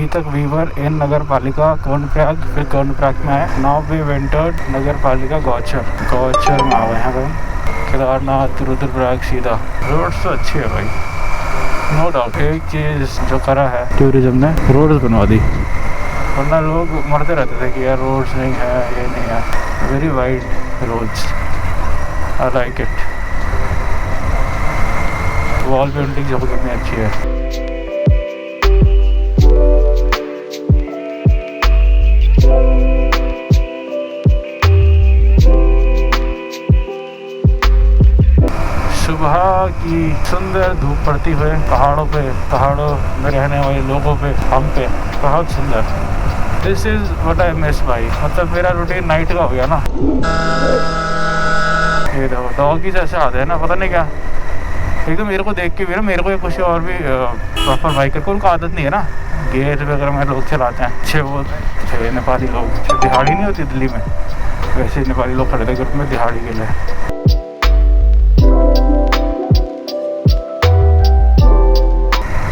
तक we were इन नगर पालिका कर्णप्रयाग, फिर कर्णप्रयाग में आए। नाउ वी वेंटर्ड नगर पालिका गौचर में आ गए हैं भाई। केदारनाथ रुद्रप्रयाग सीधा। रोड्स तो अच्छी है भाई, नो डाउट। एक चीज़ जो करा है टूरिज्म ने, रोड्स बनवा दी, वरना लोग मरते रहते थे कि यार रोड्स नहीं है, ये नहीं है। Very wide roads, I like it. Wall painting जो कितनी अच्छी है। सुबह की सुंदर धूप पड़ती हुए पहाड़ों में रहने वाले लोगों पे, हम पे, बहुत सुंदर। This is what I miss भाई। मतलब मेरा रूटीन नाइट का हो गया ना। ये देखो डॉगी जैसे आते हैं ना, पता नहीं क्या। एक तो मेरे को देख के भी ना, मेरे को कुछ और भी प्रॉपर बाइकर को उनको आदत नहीं है ना, गेयर वगैरह में लोग चलाते हैं अच्छे। वो थे नेपाली लोग, दिहाड़ी नहीं होती दिल्ली में, वैसे नेपाली लोग खड़े थे ग्रुप में दिहाड़ी के लिए।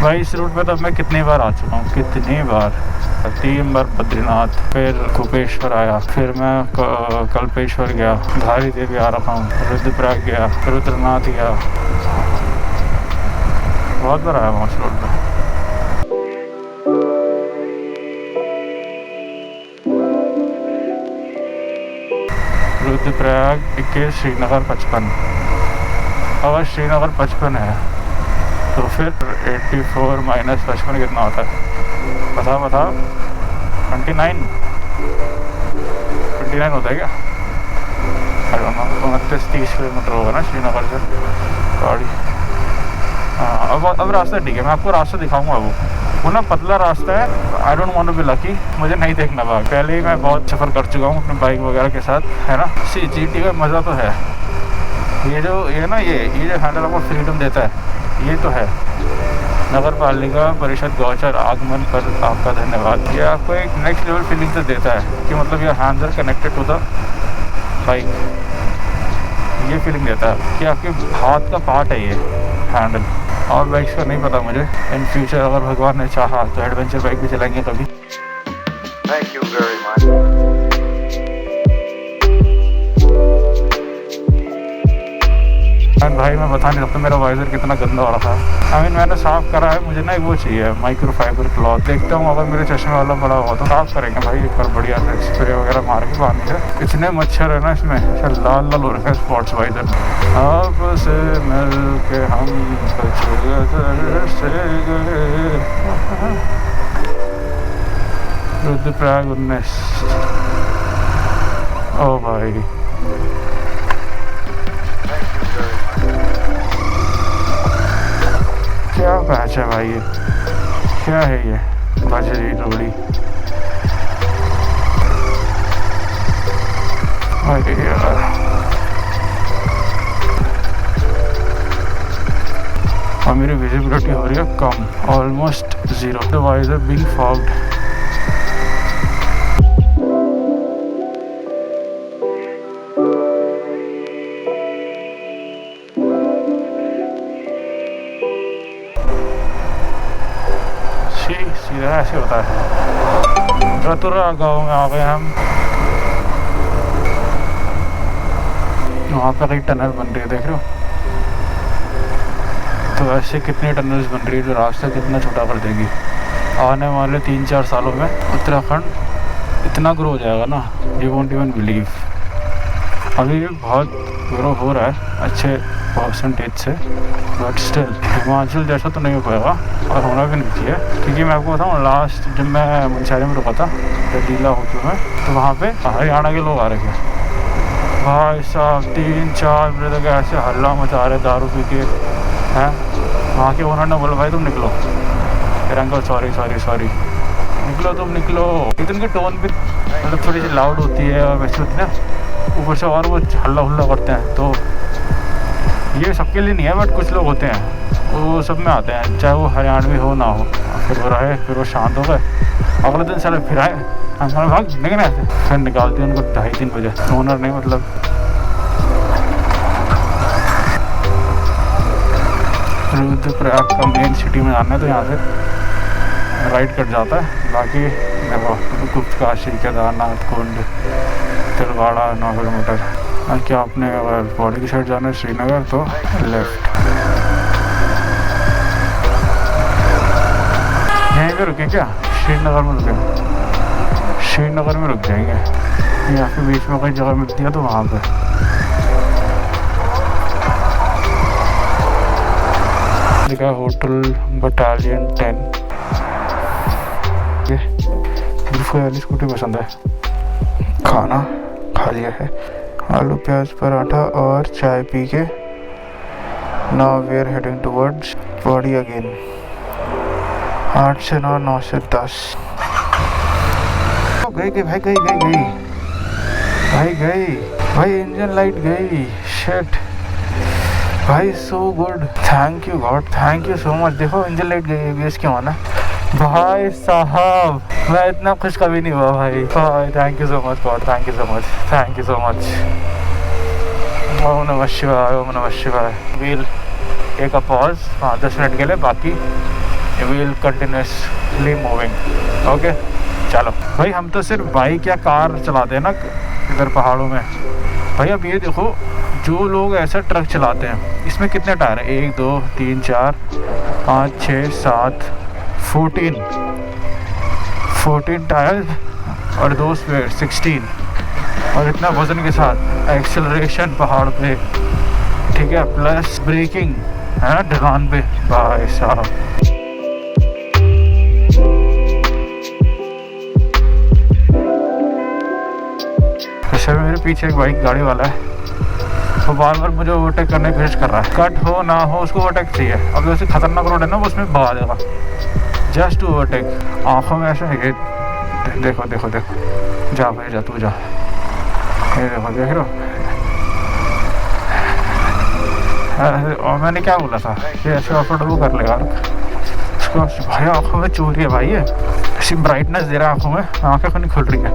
भाई इस रूट पे तो मैं कितनी बार आ चुका हूँ, कितनी बार। 3 बार बद्रीनाथ, फिर कुपेश्वर आया, फिर मैं कल्पेश्वर गया, धारी देवी आ रखा हूँ, रुद्रप्रयाग गया, रुद्रनाथ गया, बहुत बार आया वहाँ रोड पे। रुद्रप्रयाग 21, श्रीनगर 55। अगर श्रीनगर 55 है तो फिर 84 माइनस 55 कितना होता है? बता 29 होता है क्या? 29-30 किलोमीटर होगा ना श्रीनगर से गाड़ी। हाँ, अब रास्ता ठीक है, मैं आपको रास्ता दिखाऊंगा। वो ना पतला रास्ता है। I don't want to be lucky, मुझे नहीं देखना भाग। पहले ही मैं बहुत सफ़र कर चुका हूँ अपने बाइक वगैरह के साथ, है ना। GT का मज़ा तो है। ये जो हैंडल आपको फ्रीडम देता है, ये तो है। नगर पालिका परिषद गौचर आगमन पर आपका धन्यवाद। ये आपको एक नेक्स्ट लेवल फीलिंग तो देता है कि मतलब ये hands are connected to the bike. ये फीलिंग देता है कि आपके हाथ का पार्ट है ये हैंडल। और बाइक्स का नहीं पता मुझे, इन फ्यूचर अगर भगवान ने चाहा तो एडवेंचर बाइक भी चलाएंगे कभी। Thank you very much. भाई मैं बता नहीं सकता मेरा वाइजर कितना गंदा हो रहा है। मैंने साफ़ करा है। मुझे ना एक वो चाहिए माइक्रोफाइबर क्लॉथ। देखता हूँ अगर मेरे चश्मे वाला बड़ा हुआ तो साफ़ करेंगे भाई एक बार बढ़िया से, स्प्रे वगैरह मार के पानी से। इतने मच्छर है ना इसमें, लाल हो रखे हैं स्पॉट्स वाइजर। अब से मिल के हम रुद्रप्रयाग 19। ओ भाई क्या पैच है भाई, ये क्या है? ये बजरी रोड़ी यार। और मेरी विजिबिलिटी हो रही है कम, almost 0। The visor being fogged. सीधा ऐसे होता है। रतुरा गाँव में आ गए हम। वहाँ पे कई टनल बन रही है, देख रहे हो? तो ऐसे कितनी टनल्स बन रही है जो रास्ता कितना छोटा कर देगी। आने वाले 3-4 सालों में उत्तराखंड इतना ग्रो हो जाएगा ना, यू वोंट इवन बिलीव। अभी भी बहुत ग्रो हो रहा है अच्छे परसेंटेज से, बट स्टिल हिमाचल जैसा तो नहीं हो पाएगा और होना भी नहीं चाहिए। क्योंकि मैं आपको बताऊँ, लास्ट जब मैं मुंशारी में रुका था डीला होटल में, तो वहाँ पे हरियाणा के लोग आ रहे थे भाई साहब। 3-4 बजे तक ऐसे हल्ला मचा रहे दारू पी के हैं। वहाँ के ओनर ने बोला भाई तुम निकलो। फिर अंकल सॉरी निकलो, तुम निकलो। लेकिन उनकी टोन भी मतलब थोड़ी सी लाउड होती है और वैसे होती है ना, ऊपर से और वो हल्ला करते हैं। तो ये सबके लिए नहीं है, बट कुछ लोग होते हैं वो सब में आते हैं, चाहे वो हरियाणवी हो ना हो। फिर वो रहे, फिर वो शांत हो गए। अगले दिन साले फिर आए, हमारे भाग लेकिन ऐसे फिर निकाल दिया उनको 2:30-3 बजे। ओनर नहीं, मतलब रुद्रप्रयाग का मेन सिटी में आना है तो यहाँ से राइट कट जाता है। बाकी देखो गुप्त काशी, केदारनाथ, कुंड, तिलवाड़ा 9 किलोमीटर। क्या आपने अगर पौड़ी की साइड जाना है श्रीनगर तो लेफ्ट। यहीं पे रुके क्या? श्रीनगर में रुके, श्रीनगर में रुक जाएंगे या फिर बीच में कोई जगह मिलती है तो वहाँ पे। लिखा होटल बटालियन 10। मुझको वाली स्कूटी पसंद है। खाना खा लिया है, आलू प्याज पराठा और चाय पी के now we are heading towards Pauri again. 8 से 9, 9 से 10। गई भाई, गई भाई, इंजन लाइट गई। शिट भाई, so good, thank you God, thank you so much. देखो इंजन लाइट गई, ABS क्यों आना भाई साहब, मैं इतना खुश कभी नहीं हुआ भाई। Thank you so much God, thank you so much, thank you so much. ओम नमः शिवाय, ओम नमः शिवाय। We'll take a pause 5-10 minute के लिए, बाकी व्हील कंटिन्यूसली मूविंग। ओके चलो भाई, हम तो सिर्फ बाइक या कार चलाते हैं ना इधर पहाड़ों में। भाई अब ये देखो, जो लोग ऐसा ट्रक चलाते हैं, इसमें कितने टायर हैं? 1 2 3 4 5 6 7 14 टायर और 2 स्पेयर 16। और इतना वजन के साथ एक्सेलरेशन पहाड़ पे, ठीक है, प्लस ब्रेकिंग है ना ढलान पे, भाई साहब। वैसे मेरे पीछे एक बाइक गाड़ी वाला है, वो बार बार मुझे ओवरटेक करने की कोशिश कर रहा है। कट हो ना हो उसको ओवरटेक चाहिए। अब जैसे खतरनाक रोड है ना, वो उसमें भगा देगा जस्ट टू ओवरटेक। आँखों में ऐसे है, देखो देखो देखो, जा भाई जा, तू जा, ये देखो, देख रहे हो। और मैंने क्या बोला था कि ऐसे ऑफरोड वो कर लेगा उसको। भाई आँखों में चोरी है भाई, ये ऐसी ब्राइटनेस दे रहा है आँखों में, आँखें खुद नहीं खुल रही है।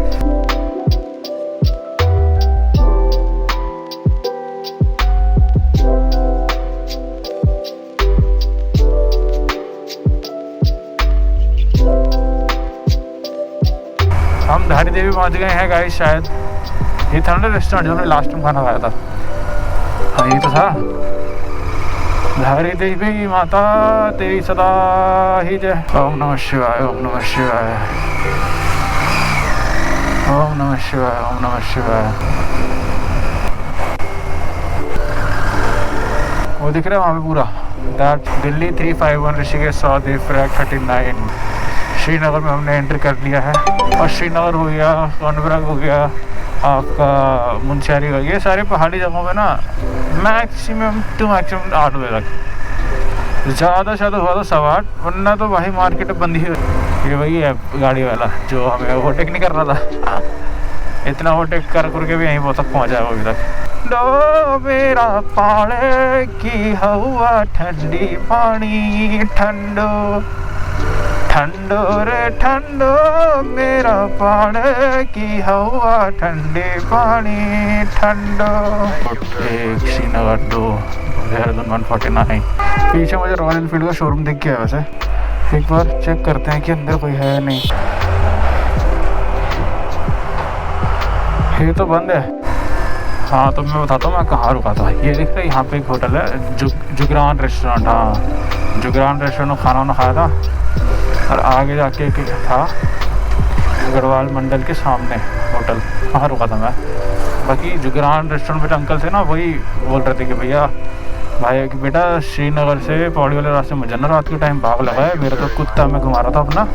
हम धारी देवी पहुंच गए हैं गाइस शायद। ये था ना रेस्टोरेंट जो हमने लास्ट में खाना खाया था। हाँ ये तो था। धारी देवी माता तेरी सदा ही जय। ओम नमः शिवाय, ओम नमः शिवाय, ओम नमः शिवाय, ओम नमः शिवाय। वो दिख रहा है वहाँ पे पूरा, that Delhi 351 Rishikesh south frag 39। Srinagar में हमने एंट्री कर लिया है। और श्रीनगर हो गया, सोनभद्र हो गया, आपका मुंशियारी हो गया, सारे पहाड़ी जगहों में ना मैक्सिमम 8 बजे तक, ज़्यादा से ज़्यादा हुआ तो 8:15, वरना तो भाई मार्केट बंद ही। ये वही है गाड़ी वाला जो हमें ओवरटेक नहीं कर रहा था। इतना ओवरटेक कर करके भी यहीं बहुत तक पहुँचा है वो अभी तक। दो मेरा पानी की हवा ठंडी पानी, ठंडो ठंडो रे ठंडो मेरा पानी की हवा ठंडे पानी ठंडो। एक श्रीनगर 2 देहरादून 149। पीछे मुझे रॉयल एनफील्ड का शोरूम दिख गया है। वैसे एक बार चेक करते हैं कि अंदर कोई है नहीं। ये तो बंद है। हाँ तो मैं बताता हूँ मैं कहाँ रुका था। ये दिख रहा है, यहाँ पे एक होटल है जुगरान रेस्टोरेंट। हाँ जुगरान रेस्टोरेंट में खाना वाना खाया था। और आगे जाके एक था अग्रवाल मंडल के सामने होटल, वहाँ रुका था मैं। बाकी जुगरान रेस्टोरेंट पे अंकल थे ना, वही बोल रहे थे कि भैया भाई कि बेटा श्रीनगर से पौड़ी वाले रास्ते मुझे ना रात के टाइम भाग लगा है। मेरा तो कुत्ता मैं घुमा रहा था अपना,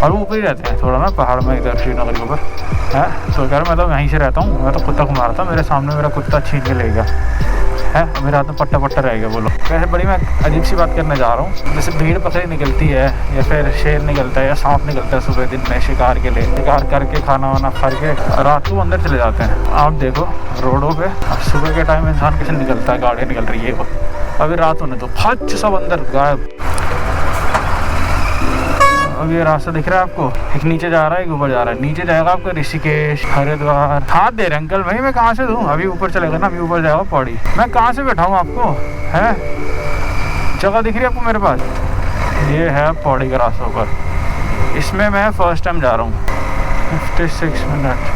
और वो ऊपर ही रहते हैं थोड़ा ना पहाड़ में इधर श्रीनगर के ऊपर है। तो कह रहा मैं तो यहीं से रहता हूँ, मैं तो कुत्ता घुमा रहा था, मेरे सामने मेरा कुत्ता छीन के ले गया है, मेरे हाथ में पट्टा पट्टा रह गया। बोलो वैसे बड़ी मैं अजीब सी बात करने जा रहा हूँ। जैसे भीड़ बकरी निकलती है या फिर शेर निकलता है या सांप निकलता है सुबह दिन में शिकार के लिए, शिकार करके खाना वाना खा के रात को अंदर चले जाते हैं। आप देखो रोडों पे सुबह के टाइम इंसान कैसे निकलता है, गाड़ियाँ निकल रही है, वो अभी रात होने तो फच सब अंदर गायब। अब ये रास्ता दिख रहा है आपको, एक नीचे जा रहा है एक ऊपर जा रहा है। नीचे जाएगा आपका ऋषिकेश, हरिद्वार। हाथ दे रहे अंकल भाई, मैं कहाँ से दूँ? अभी ऊपर चलेगा ना, अभी ऊपर जाएगा पौड़ी। मैं कहाँ से बैठाऊँ आपको? है जगह दिख रही है आपको मेरे पास? ये है पौड़ी का रास्ता ऊपर। इसमें मैं फर्स्ट टाइम जा रहा हूँ। 56 मिनट।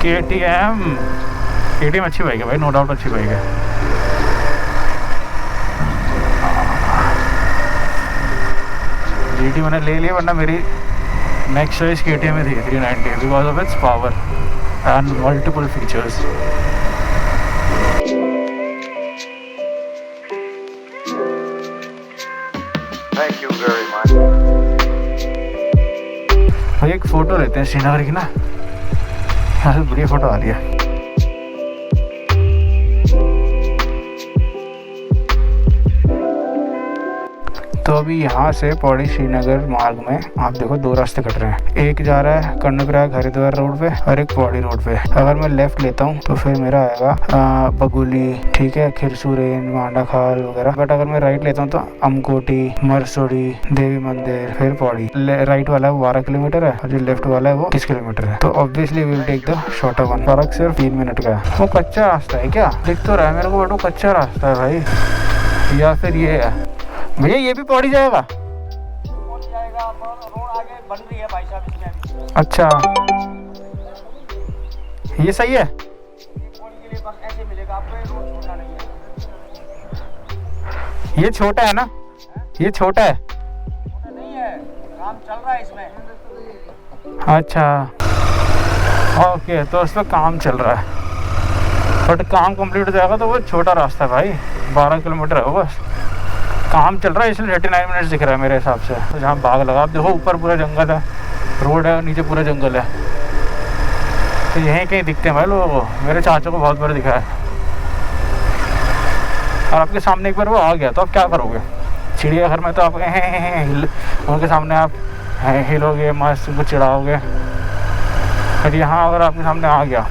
KTM अच्छी बाइक है भाई, नो डाउट अच्छी बाइक है। GT मैंने ले लिया, वरना मेरी नेक्स्ट चॉइस KTM थी 390 because of its power and multiple features. Thank you very much. भाई एक फ़ोटो लेते हैं श्रीनगर की ना, यहाँ से बढ़िया फ़ोटो आ रही है। तो अभी यहाँ से पौड़ी श्रीनगर मार्ग में आप देखो दो रास्ते कट रहे हैं। एक जा रहा है कर्णप्रयाग हरिद्वार रोड पे और एक पौड़ी रोड पे। अगर मैं लेफ्ट लेता हूँ तो फिर मेरा आएगा बगुली, ठीक है, खिरसुरेन, मांडा खाल वगैरह। बट अगर मैं राइट लेता हूँ तो अमकोटी, मरसोड़ी, देवी मंदिर, फिर पौड़ी। राइट वाला है 12 किलोमीटर है और जो लेफ्ट वाला है वो 30 किलोमीटर है। तो obviously we will take the shorter one. फर्क सिर्फ 3 मिनट का है। वो कच्चा रास्ता है क्या? दिख तो रहा है मेरे को बट वो कच्चा रास्ता है भाई, या फिर ये है। भैया ये भी पौड़ी जाएगा? रोड आगे बन रही है भाई साहब इसमें। अच्छा, ये सही है। पौड़ी के लिए बस ऐसे मिलेगा आपको, रोड छोड़ना नहीं है। ये छोटा है ना? ये छोटा है? छोटा नहीं है, काम चल रहा है इसमें। अच्छा ओके, तो उस पर काम चल रहा है बट काम कंप्लीट हो जाएगा तो वो छोटा रास्ता है भाई, 12 किलोमीटर है वो बस। काम चल रहा है इसलिए 39 मिनट्स दिख रहा है मेरे हिसाब से। तो जहाँ बाग लगा, आप देखो ऊपर पूरा जंगल है, रोड है और नीचे पूरा जंगल है। तो यहीं कहीं दिखते हैं भाई लोगों को। मेरे चाचा को बहुत बार दिखा है। और आपके सामने एक बार वो आ गया तो आप क्या करोगे? चिड़ियाघर में तो आप उनके सामने आप हिलोगे, मस्त उनको चिढ़ाओगे। फिर यहाँ अगर आपके सामने आ गया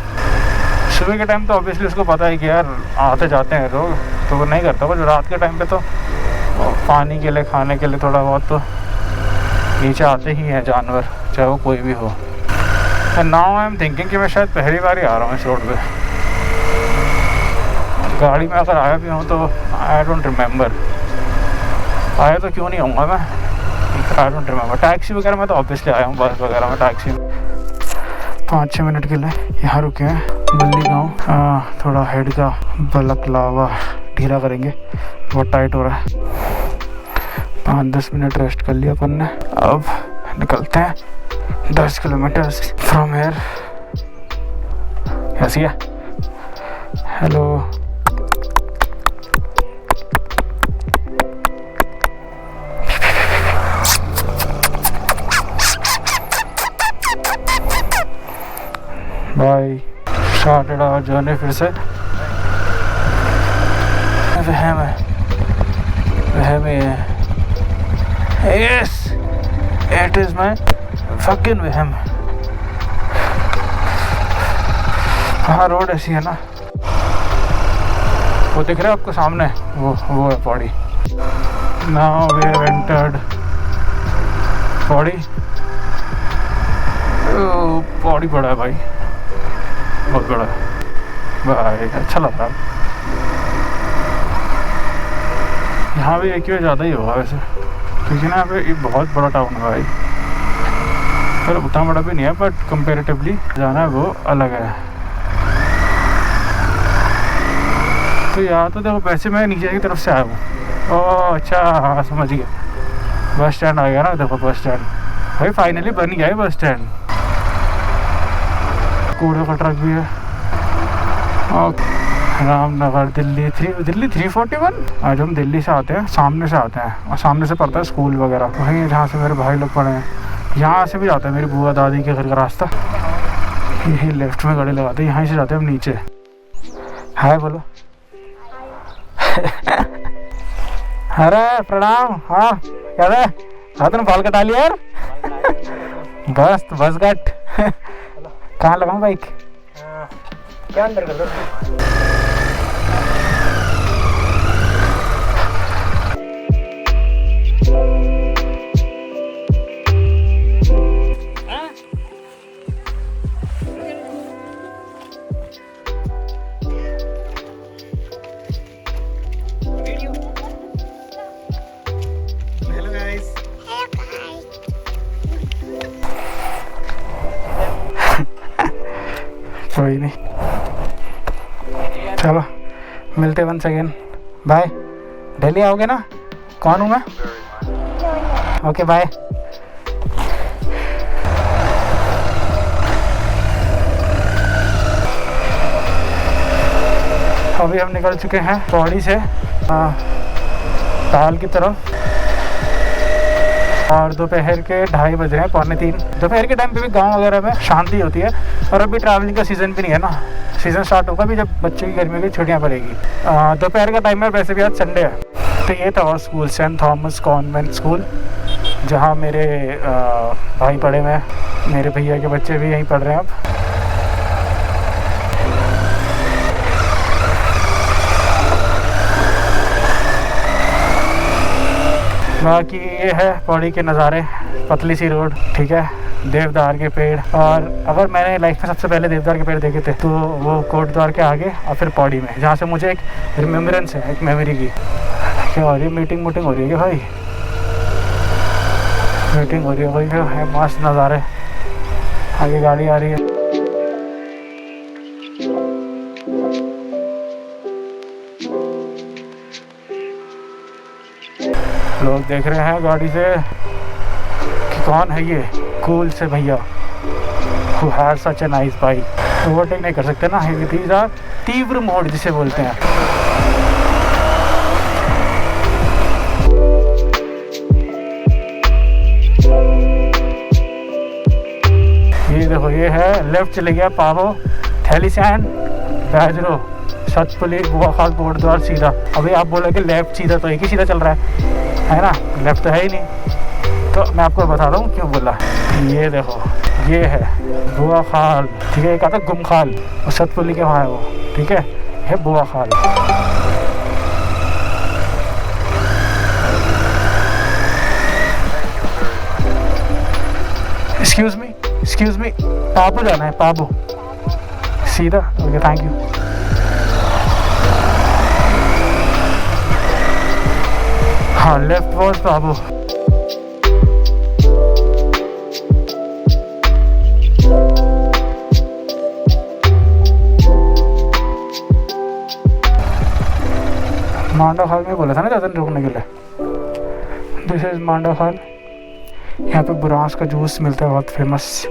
सुबह के टाइम तो ऑब्वियसली उसको पता है कि यार आते जाते हैं लोग, तो वो नहीं करता। बट रात के टाइम पे तो पानी के लिए, खाने के लिए थोड़ा बहुत तो नीचे आते ही हैं जानवर, चाहे वो कोई भी हो। नाउ आई एम थिंकिंग कि मैं शायद पहली बार ही आ रहा हूँ इस रोड पे। गाड़ी में अगर आया भी हूँ तो आई डोंट रिमेंबर, आया तो क्यों नहीं आऊँगा मैं, आई डोंट रिमेंबर। टैक्सी वगैरह में तो ऑब्वियसली आया हूँ, बस वगैरह में टैक्सी में। 5-6 मिनट के लिए यहाँ रुके हैं बल्ली गाँव। थोड़ा हेड का बलकलावा ढीला करेंगे, बहुत टाइट हो रहा है। 5-10 मिनट रेस्ट कर लिया अपन ने। अब निकलते हैं 10 किलोमीटर फ्रॉम हेयर। कैसी है? Hello, bye. Started our journey फिर से। वहम है, वहम है। Yes, it is my fucking वहम। हाँ, रोड ऐसी है ना, वो दिख रहा है आपको सामने, वो है Pauri. Now we have entered Pauri. Pauri बड़ा है भाई, बहुत बड़ा है भाई, अच्छा लग रहा है। यहाँ भी एक ज़्यादा ही होगा वैसे, क्योंकि ना यहाँ पे एक बहुत बड़ा टाउन है भाई। पर उतना बड़ा भी नहीं है, बट कंपेरेटिवली जाना है वो अलग है। तो यहाँ तो देखो, वैसे मैं नीचे की तरफ से आया हूँ। ओह अच्छा, हाँ समझ गया, बस स्टैंड आ गया ना। देखो बस स्टैंड भाई, फाइनली बन गया है बस स्टैंड। कूड़े का ट्रक भी है। ओके, रामनगर दिल्ली 341। आज हम दिल्ली से आते हैं, सामने से आते हैं, और सामने से पड़ता है स्कूल वगैरह, वहीं जहाँ से मेरे भाई लोग पढ़े हैं। यहाँ से भी जाता है मेरी बुआ दादी के घर का रास्ता। यही लेफ्ट में गाड़ी लगाते हैं, यहाँ से जाते हैं हम नीचे। हाय बोलो। अरे प्रणाम। हाँ क्या है, तुमने बाल कटा लिया यार? बस कट। कहाँ लगाऊं बाइक? क्या अंदर कर दो। कोई नहीं, चलो मिलते वंस अगेन, बाय। दिल्ली आओगे ना? कौन हूँ मैं? Okay bye. अभी हम निकल चुके हैं पौड़ी से ताल की तरफ और दोपहर के 2:30 बज रहे हैं, 2:45। दोपहर के टाइम पे भी गांव वगैरह में शांति होती है और अभी ट्रैवलिंग का सीज़न भी नहीं है ना, सीज़न स्टार्ट होगा भी जब बच्चों की गर्मी की छुट्टियां पड़ेगी। दोपहर का टाइम है, वैसे भी आज संडे है। तो ये था और school, saint Thomas convent school, जहाँ मेरे भाई पढ़े हुए हैं, मेरे भैया के बच्चे भी यहीं पढ़ रहे हैं अब। बाकी ये है पौड़ी के नज़ारे, पतली सी रोड, ठीक है, देवदार के पेड़। और अगर मैंने लाइफ में सबसे पहले देवदार के पेड़ देखे थे तो वो कोट द्वार के आगे और फिर पौड़ी में, जहाँ से मुझे एक रिमेम्बरेंस है, एक मेमोरी की। क्या हो रही है? मीटिंग हो रही है भाई, मीटिंग हो रही है भाई। है मस्त नज़ारे, आगे गाड़ी आ रही है। लोग देख रहे हैं गाड़ी से कि कौन है ये कूल से भैया who has such a nice bike। Overtake नहीं कर सकते ना, these are तीव्र मोड जिसे बोलते हैं। ये देखो, ये है लेफ्ट चले गया पावो, थैलीसैंड, बैजरो, सतपुली, बुआखाल, कोटद्वार सीधा। अभी आप बोलोगे लेफ्ट सीधा, तो एक ही सीधा चल रहा है ना, लेफ्ट तो है ही नहीं। तो मैं आपको बता रहा हूँ क्यों बोला। ये देखो, ये है बुआखाल, ठीक है, एक आता गुमखाल और सतपुली के वहाँ है वो, ठीक है बुआखाल। एक्सक्यूज मी, पाबू जाना है, पाबू सीधा। Okay thank you. हाँ, लेफ्ट वॉज पाबू। मांडा खाल में बोला था ना ज़्यादा रुकने के लिए। दिस इज मांडा खाल। यहाँ पे बुरांस का जूस मिलता है, बहुत फेमस।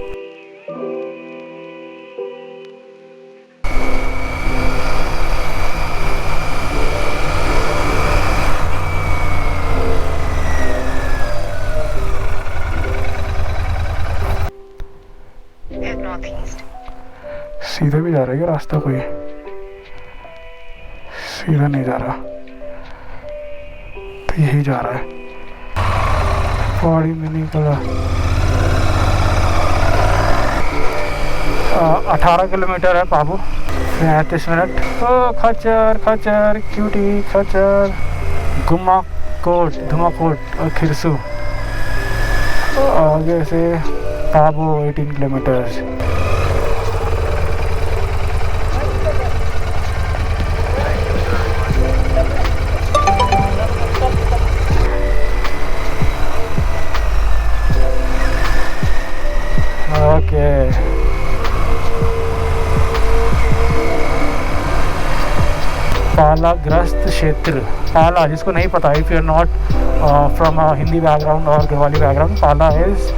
सीधा भी जा रहा है रास्ता, कोई सीधा नहीं जा रहा, तो यही जा रहा है। पौड़ी में निकला 18 किलोमीटर है पाबू, 35 मिनट। ओ खच्चर खच्चर क्यूटी खच्चर, धुमाकोट और खिरसू। आगे से पाबू 18 किलोमीटर। पालाग्रस्त क्षेत्र, पाला जिसको नहीं पता, if you are not from Hindi background और गढ़वाली बैकग्राउंड, पाला इज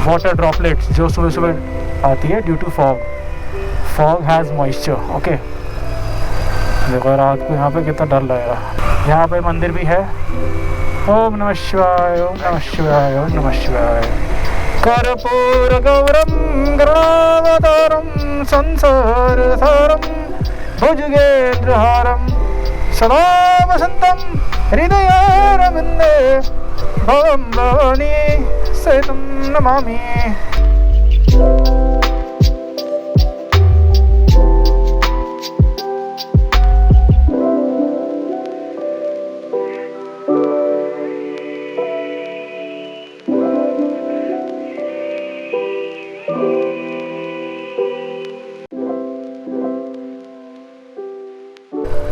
वाटर ड्रॉपलेट्स जो सुबह सुबह आती है due to fog has moisture. Okay, देखो रात को यहाँ पे कितना डर लगेगा। यहाँ पे मंदिर भी है। ओम नमः शिवाय, ओम नमः शिवाय, ओम नमः शिवाय। कर्पूर गौरम गरुडावतारम संसार सारम भुजगेन्द्रहारम सदा वसंतम हृदयारविंदे भवं भवानी सहितं नमामि।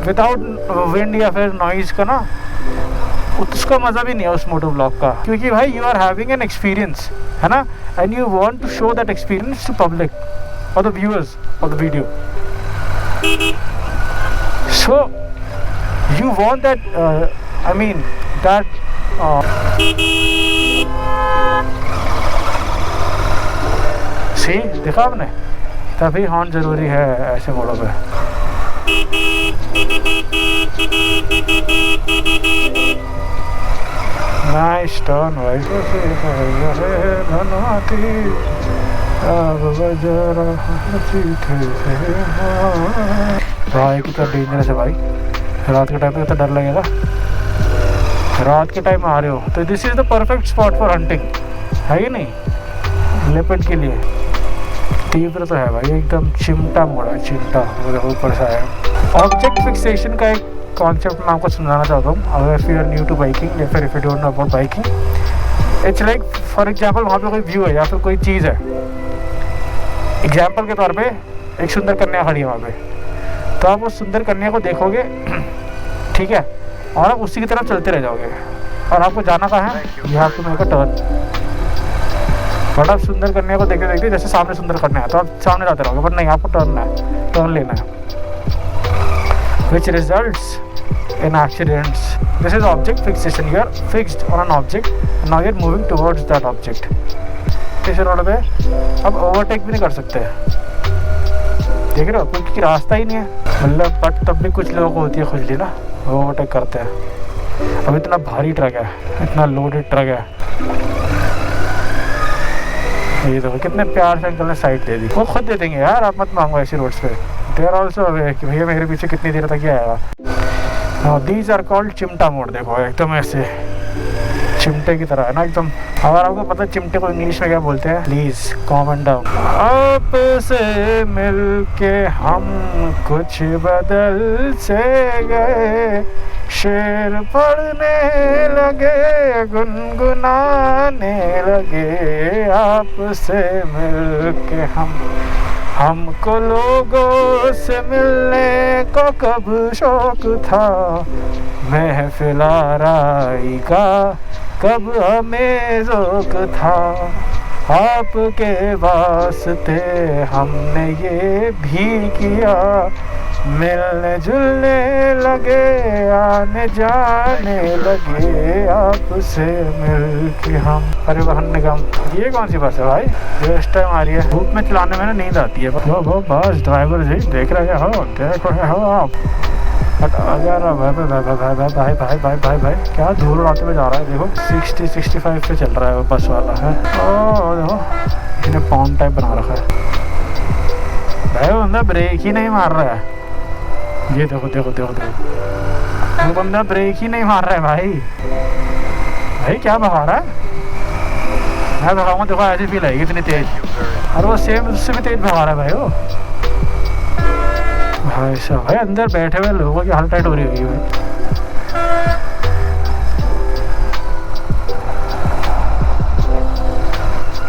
विदाउट विंड या फिर नॉइज़ का ना, उसका मज़ा भी नहीं है उस मोटो ब्लॉग का, क्योंकि भाई you are having an experience, है ना, and you want to show that experience to public. or the viewers of the video. So you want that I mean that see, देखा आपने, तभी हॉर्न जरूरी है ऐसे मोड़ों पे। नाइस टर्न भाई, धनवाती अब बजा भाई, कितना डेंजरस है भाई। रात के टाइम पे कितना डर लगेगा। रात के टाइम आ रहे हो तो this is the perfect spot for hunting, है कि नहीं, लेपर्ड के लिए। तीव्र तो है भाई, एकदम चिमटा मोड़ा, चिमटा ऊपर से आया। ऑब्जेक्ट फिक्सेशन का एक कॉन्सेप्ट मैं आपको समझाना चाहता हूँ। अगर if you are new to biking या फिर if you don't know about biking, it's like for example वहाँ पे कोई व्यू है या फिर कोई चीज़ है। एग्जाम्पल के तौर पे एक सुंदर कन्या खड़ी है वहाँ पे, तो आप उस सुंदर कन्या को देखोगे, ठीक है, और आप उसी की तरफ चलते रह जाओगे। और आपको जाना कहाँ है, यहाँ पे मेरे को टर्न। बट आप सुंदर कन्या को देखते देखते जैसे सामने सुंदर कन्या है तो आप सामने जाते रहोगे, बट नहीं, आपको टर्न लेना है, which results in accidents. This is object fixation. You are fixed on an object and now you are moving towards that object. इस रोड पे अब ओवरटेक भी नहीं कर सकते, देख रहे हो, क्योंकि रास्ता ही नहीं है। मतलब बट तब भी कुछ लोगों को होती है खुजली ना, ओवरटेक करते हैं। अब इतना भारी ट्रक है, इतना लोडेड ट्रक है, ये देखो कितने प्यार से अंकल ने साइड दे दी। वो खुद दे देंगे यार, आप मत मांगो ऐसी रोड्स पे। दे आर ऑल्सो अवेयर कि भैया मेरे पीछे कितनी देर तक ही आएगा। दीज आर कॉल्ड चिमटा मोड़। देखो एकदम ऐसे चिमटे की तरह है ना एकदम। अगर आपको पता है चिमटे को इंग्लिश में क्या बोलते हैं, प्लीज कमेंट डाउन। आपसे मिलके हम कुछ बदल से गए, शेर पढ़ने लगे, गुनगुनाने लगे। आपसे मिलके हमको लोगों से मिलने को कब शौक था, महफिल आराई का कब हमें ज़ौक़ था। आपके वास्ते हमने ये भी किया, मिलने जुलने लगे, आने जाने लगे, आपसे मिलके हम। परिवहन निगम, ये कौन सी बस है भाई जो इस टाइम आ रही है? धूप में चलाने में ना नींद आती है। वो बस ड्राइवर जी देख रहे हो, देख रहे हो आप। बट अगर भाई भाई भाई भाई भाई क्या धूल उड़ाते हुए जा रहा है। देखो 60-65 पे चल रहा है वो बस वाला है। ओ देखो इसने पॉन टाइप बना रखा है भाई, वो बंदा ब्रेक ही नहीं मार रहा है। ये देखो देखो देखो देखो, वो बंदा ब्रेक ही नहीं मार रहा है भाई। भाई क्या भगा रहा है, मैं भगाऊंगा देखो ऐसी फील आएगी इतनी तेज। और वो सेम उससे भी तेज भगा रहा है भाई वो। भाई साहब भाई अंदर बैठे हुए लोगों की हालत टाइट हो रही होगी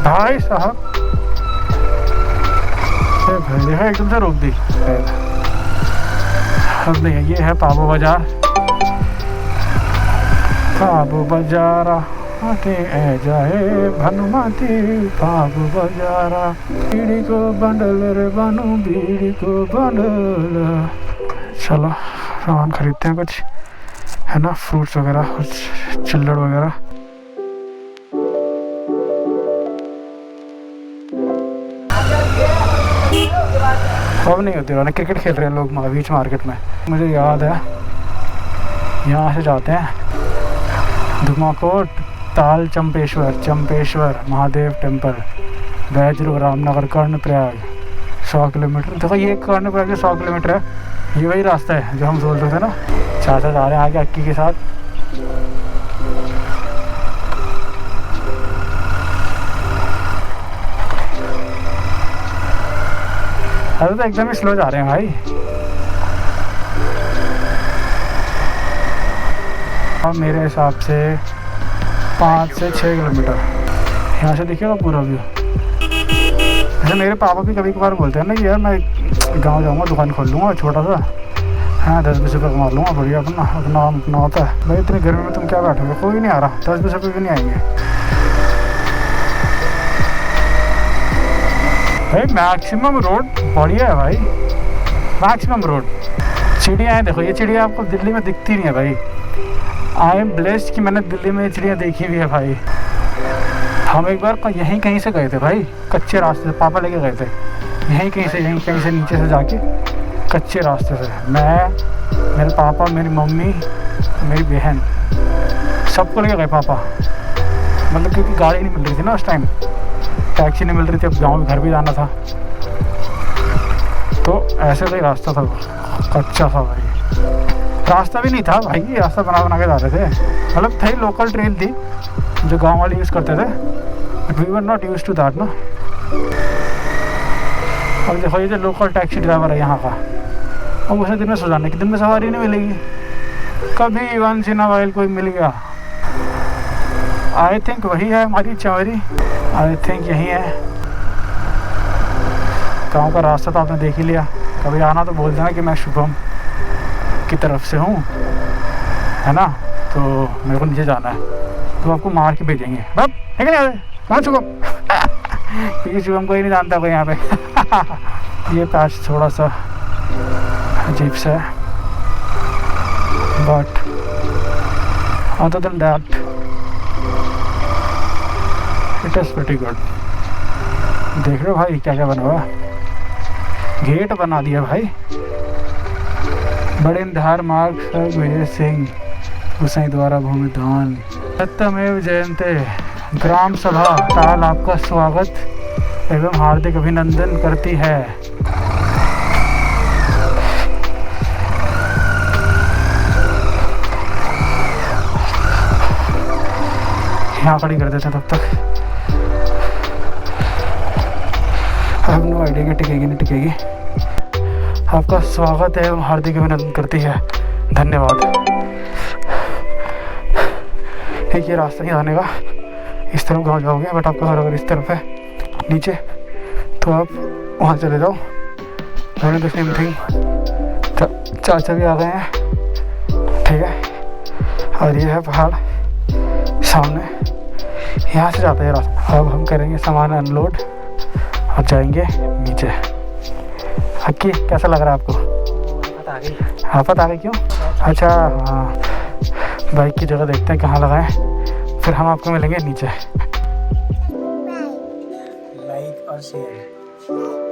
भाई साहब। भाई देखा एकदम से रोक दी। अब नहीं, ये है पाबो बाजार। पाबो बाजारा आते ए जाए भनुमाती, पाबो बाजारा। बीड़ी को बंडल रे बानू, बीड़ी को बंडल। चलो सामान खरीदते हैं कुछ, है ना, फ्रूट्स वगैरह, कुछ चिल्लड़ वगैरह। अब नहीं होती ना, क्रिकेट खेल रहे हैं लोग बीच मार्केट में। मुझे याद है यहाँ से जाते हैं धुमाकोट, ताल चंपेश्वर महादेव टेम्पल, बैजरू, रामनगर, कर्णप्रयाग 100 किलोमीटर। देखो ये कर्णप्रयाग से 100 किलोमीटर है। ये वही रास्ता है जो हम बोल रहे थे ना। चाचा जा रहे हैं आगे अक्की के साथ। अरे तो एकदम ही स्लो जा रहे हैं भाई। अब मेरे हिसाब से 5 से 6 किलोमीटर यहाँ से दिखेगा पूरा व्यू। जैसे मेरे पापा भी कभी कभार बोलते हैं ना कि यार मैं गांव जाऊँगा, दुकान खोल लूँगा छोटा सा, हाँ 10-20 रुपये कमा लूँगा, बढ़िया अपना होता है। भाई इतनी गर्मी में तुम क्या बैठोगे, कोई नहीं आ रहा, 10-20 रुपये भी नहीं आएंगे। भाई मैक्सिमम रोड बढ़िया है भाई, मैक्सिमम रोड। चिड़िया है, देखो ये चिड़िया आपको दिल्ली में दिखती नहीं है भाई। आई एम ब्लेस्ड कि मैंने दिल्ली में ये चिड़िया देखी भी है भाई। हम एक बार यहीं कहीं से गए थे भाई, कच्चे रास्ते से, पापा लेके गए थे यहीं कहीं से नीचे से जाके कच्चे रास्ते से। मैं, मेरे पापा, मेरी मम्मी, मेरी बहन, सबको लेके गए पापा। मतलब क्योंकि गाड़ी नहीं मिल रही थी ना उस टाइम, टैक्सी नहीं मिल रही थी, अब गाँव में घर भी जाना था, तो ऐसे कोई रास्ता था कच्चा सा भाई। रास्ता भी नहीं था भाई, रास्ता बना के जा रहे थे। मतलब थी लोकल ट्रेन थी जो गांव वाले यूज़ करते थे, but we were not use to that ना। अब देखो ये जो लोकल टैक्सी ड्राइवर है यहाँ का, अब उसे दिन में सो जाने की, दिन में सवारी नहीं मिलेगी, कभी वंस इन अ वाइल कोई मिल गया। आई थिंक वही है हमारी चंवरी, आई थिंक यही है। गाँव का रास्ता तो आपने देख ही लिया, कभी आना तो बोल देना कि मैं शुभम की तरफ से हूँ, है ना, तो मेरे को नीचे जाना है, तो आपको मार के भेजेंगे। बस निकल जाए, कहाँ शुभम क्योंकि शुभम को ही नहीं जानता कोई यहाँ पे। ये पैच थोड़ा सा अजीब सा है, but other than that it is pretty good. देख रहे हो भाई क्या क्या बना हुआ, गेट बना दिया भाई। बड़े धार मार्ग सर विजय सिंह गोसाई द्वारा भूमि दान। सत्यमेव जयंते ग्राम सभा ताल आपका स्वागत एवं हार्दिक अभिनंदन करती है। यहाँ खड़ी कर देते तब तक। अब नो आइडिया कि टिकेगी नहीं टिकेगी। आपका स्वागत है एवं हार्दिक अभिनंदन करती है, धन्यवाद। एक ये रास्ता नहीं आने का, इस तरफ गाँव जाओगे, बट आपका घर अगर इस तरफ है नीचे तो आप वहाँ चले जाओ। मैंने द सेम थिंग। चाचा भी आ गए हैं, ठीक है, और ये है पहाड़ सामने, यहाँ से जाता है रास्ता। अब हम करेंगे सामान अनलोड और जाएंगे नीचे। हक्की कैसा लग रहा है आपको? आफत आ गई क्यों? अच्छा हाँ, बाइक की जगह देखते हैं कहाँ लगाएं, फिर हम आपको मिलेंगे नीचे। लाइक और शेयर।